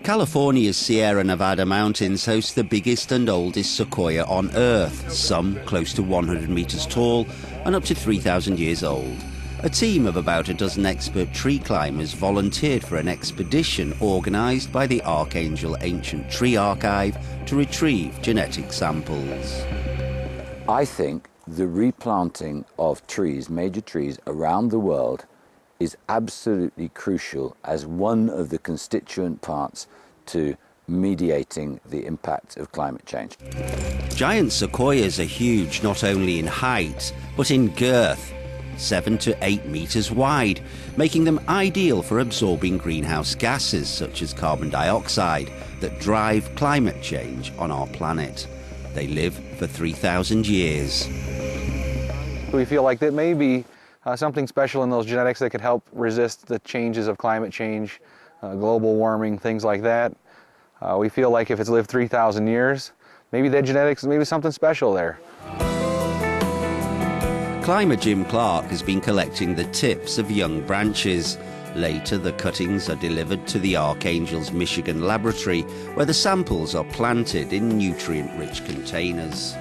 California's Sierra Nevada mountains host the biggest and oldest sequoia on Earth, some close to 100 meters tall and up to 3,000 years old. A team of about a dozen expert tree climbers volunteered for an expedition organised by the Archangel Ancient Tree Archive to retrieve genetic samples. I think the replanting of trees, major trees around the world, is absolutely crucial as one of the constituent parts to mediating the impact of climate change. Giant sequoias are huge not only in height, but in girth, 7 to 8 meters wide, making them ideal for absorbing greenhouse gases such as carbon dioxide that drive climate change on our planet. They live for 3,000 years. We feel like that may be something special in those genetics that could help resist the changes of climate change, global warming, things like that. We feel like if it's lived 3,000 years, maybe that genetics, maybe something special there. Climber Jim Clark has been collecting the tips of young branches. Later, the cuttings are delivered to the Archangel's Michigan laboratory, where the samples are planted in nutrient-rich containers.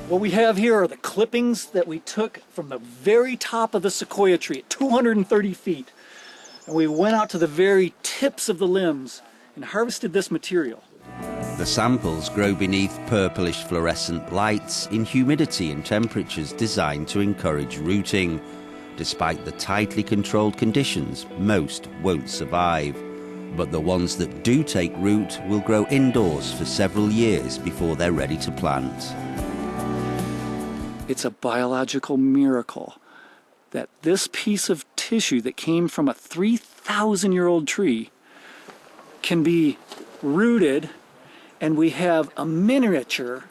What we have here are the clippings that we took from the very top of the sequoia tree at 230 feet. And we went out to the very tips of the limbs and harvested this material. The samples grow beneath purplish fluorescent lights in humidity and temperatures designed to encourage rooting. Despite the tightly controlled conditions, most won't survive. But the ones that do take root will grow indoors for several years before they're ready to plant. It's a biological miracle that this piece of tissue that came from a 3,000-year-old tree can be rooted, and we have a miniature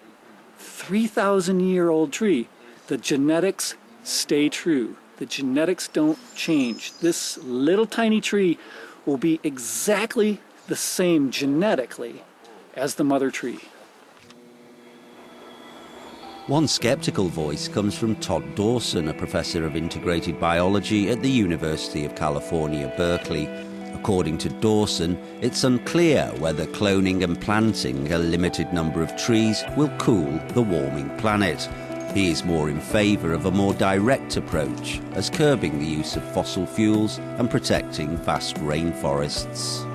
3,000-year-old tree. The genetics stay true. The genetics don't change. This little tiny tree will be exactly the same genetically as the mother tree. One skeptical voice comes from Todd Dawson, a professor of integrated biology at the University of California, Berkeley. According to Dawson, it's unclear whether cloning and planting a limited number of trees will cool the warming planet. He is more in favour of a more direct approach, as curbing the use of fossil fuels and protecting vast rainforests.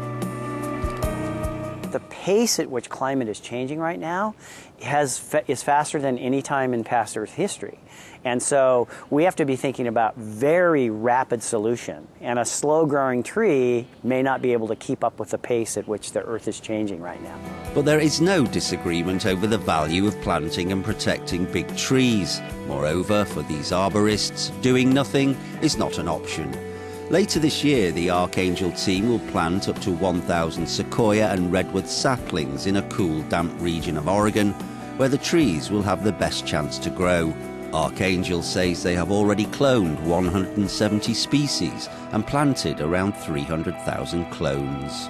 The pace at which climate is changing right now is faster than any time in past Earth history. And so we have to be thinking about very rapid solution. And a slow-growing tree may not be able to keep up with the pace at which the Earth is changing right now. But there is no disagreement over the value of planting and protecting big trees. Moreover, for these arborists, doing nothing is not an option. Later this year, the Archangel team will plant up to 1,000 sequoia and redwood saplings in a cool, damp region of Oregon, where the trees will have the best chance to grow. Archangel says they have already cloned 170 species and planted around 300,000 clones.